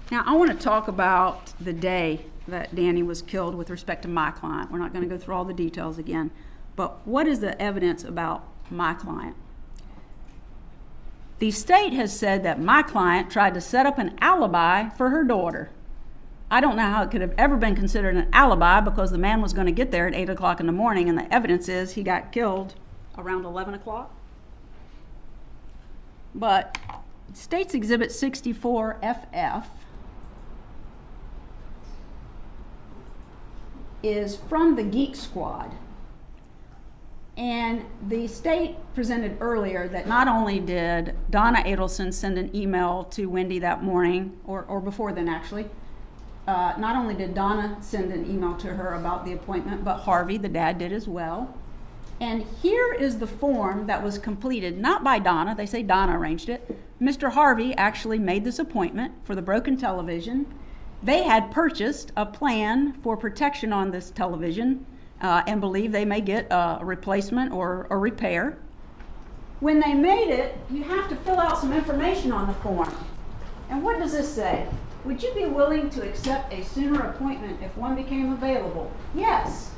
Now, I want to talk about the day that Danny was killed with respect to my client. We're not going to go through all the details again, but what is the evidence about my client? The state has said that my client tried to set up an alibi for her daughter. I don't know how it could have ever been considered an alibi because the man was going to get there at 8 o'clock in the morning, and the evidence is he got killed around 11 o'clock. But State's Exhibit 64FF is from the Geek Squad. And the state presented earlier that not only did Donna Adelson send an email to Wendi that morning, or before then actually, not only did Donna send an email to her about the appointment, but Harvey, the dad, did as well. And here is the form that was completed, not by Donna, they say Donna arranged it. Mr. Harvey actually made this appointment for the broken television. They had purchased a plan for protection on this television and believe they may get a replacement or a repair. When they made it, you have to fill out some information on the form. And what does this say? Would you be willing to accept a sooner appointment if one became available? Yes.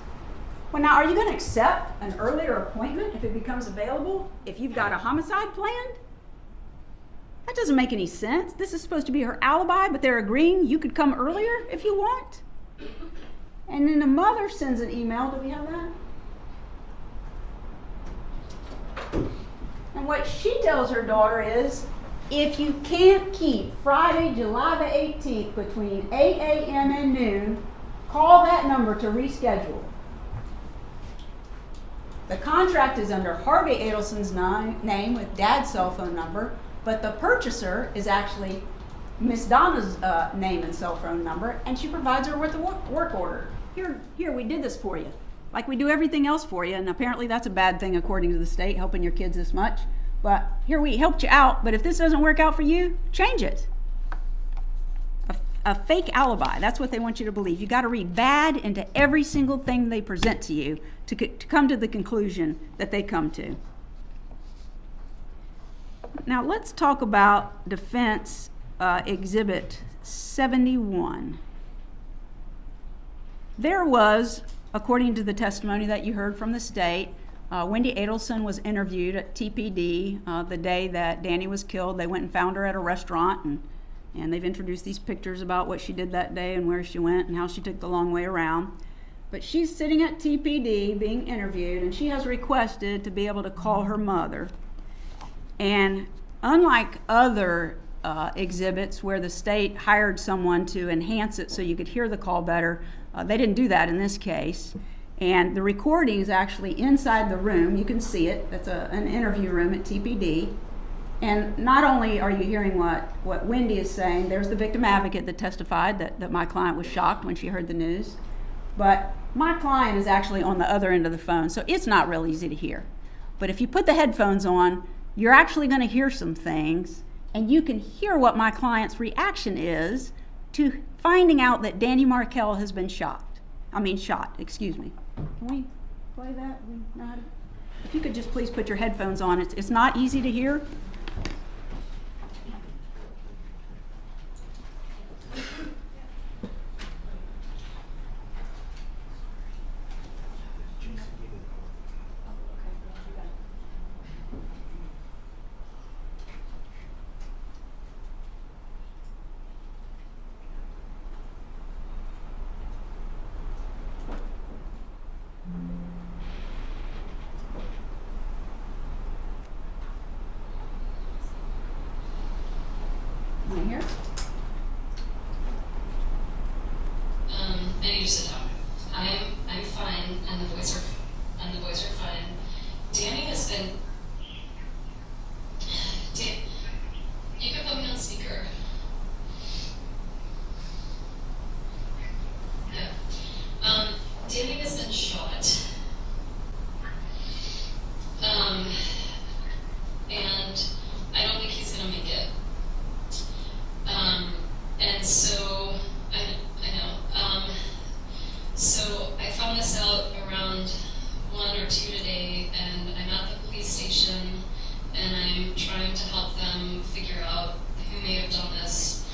Well, now, are you going to accept an earlier appointment if it becomes available, if you've got a homicide planned? That doesn't make any sense. This is supposed to be her alibi, but they're agreeing you could come earlier if you want. And then the mother sends an email. Do we have that? And what she tells her daughter is, if you can't keep Friday, July the 18th between 8 a.m. and noon, call that number to reschedule. The contract is under Harvey Adelson's name with Dad's cell phone number, but the purchaser is actually Miss Donna's name and cell phone number, and she provides her with a work order. Here, we did this for you. Like we do everything else for you, and apparently that's a bad thing according to the state, helping your kids this much. But here, we helped you out, but if this doesn't work out for you, change it. A fake alibi, that's what they want you to believe. You got to read bad into every single thing they present to you to come to the conclusion that they come to. Now let's talk about Defense Exhibit 71. There was, according to the testimony that you heard from the state, Wendi Adelson was interviewed at TPD the day that Danny was killed. They went and found her at a restaurant, and they've introduced these pictures about what she did that day and where she went and how she took the long way around. But she's sitting at TPD being interviewed, and she has requested to be able to call her mother. And unlike other exhibits where the state hired someone to enhance it so you could hear the call better, they didn't do that in this case. And the recording is actually inside the room. You can see it. That's an interview room at TPD. And not only are you hearing what Wendi is saying, there's the victim advocate that testified that my client was shocked when she heard the news, but my client is actually on the other end of the phone, so it's not real easy to hear. But if you put the headphones on, you're actually going to hear some things, and you can hear what my client's reaction is to finding out that Danny Markel has been shot, excuse me. Can we play that? If you could just please put your headphones on. It's not easy to hear. Here. I need to sit down. I'm fine, and the boys are fine. Danny has been. You can put me on speaker. Yeah. Danny has been shot. And I don't think he's gonna make it. And so, I know, so I found this out around 1 or 2 today, and I'm at the police station, and I'm trying to help them figure out who may have done this.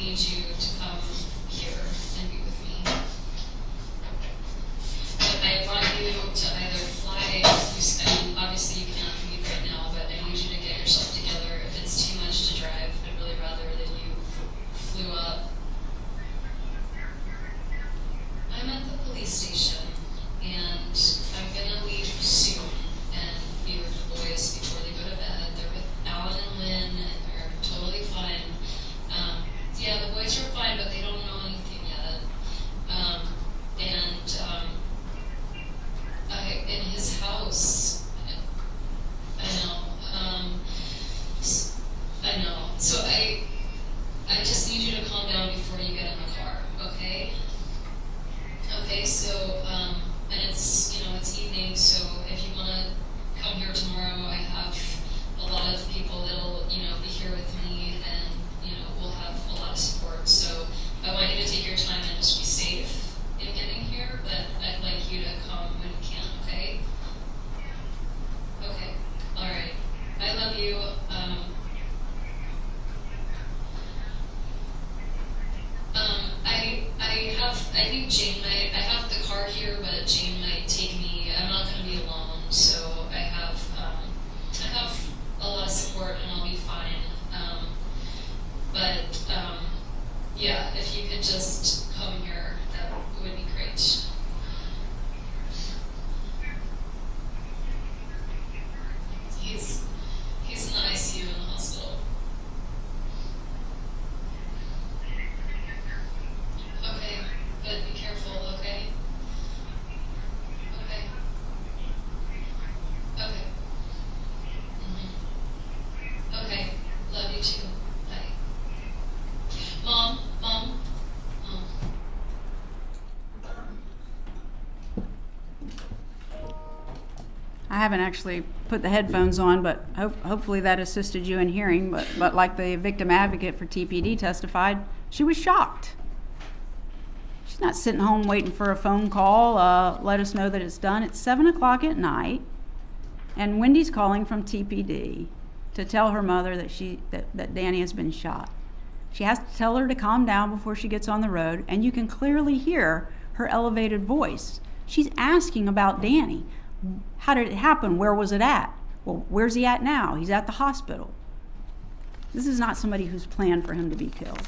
need you to come here and be with me. But I want you to either fly, and obviously you can't leave right now, but I need you to get yourself together. If it's too much to drive, I'd really rather that you flew up. I'm at the police station, and I'm gonna leave soon and be with the boys before they go to bed. They're with Alan and Lynn, and they're totally fine. Yeah, the boys are fine, but they don't know anything yet. In his house, I know. I know. So I just need you to calm down before you get in the car, okay? Okay, so, and it's, it's evening, so if you want to come here tomorrow, I have a lot of people that'll, be here with me, and, we'll have a lot of support. So I want you to take your time and just be safe in getting here, but I'd like you to come when you can, okay? Okay, all right. I love you. I think Jane might, I have the car here, but Jane might take me. I'm not going to be alone, so I have a lot of support, and I'll be fine. Yeah, if you could just come here, that would be great. He's in the ICU in the hospital. Okay, but be careful, okay? Okay. Okay. Okay, love you too. Bye. Mom. I haven't actually put the headphones on, but hopefully that assisted you in hearing. But like the victim advocate for TPD testified, she was shocked. She's not sitting home waiting for a phone call. Let us know that it's done. It's 7 o'clock at night, and Wendy's calling from TPD to tell her mother that Danny has been shot. She has to tell her to calm down before she gets on the road, and you can clearly hear her elevated voice. She's asking about Danny. How did it happen? Where was it at? Well, where's he at now? He's at the hospital. This is not somebody who's planned for him to be killed.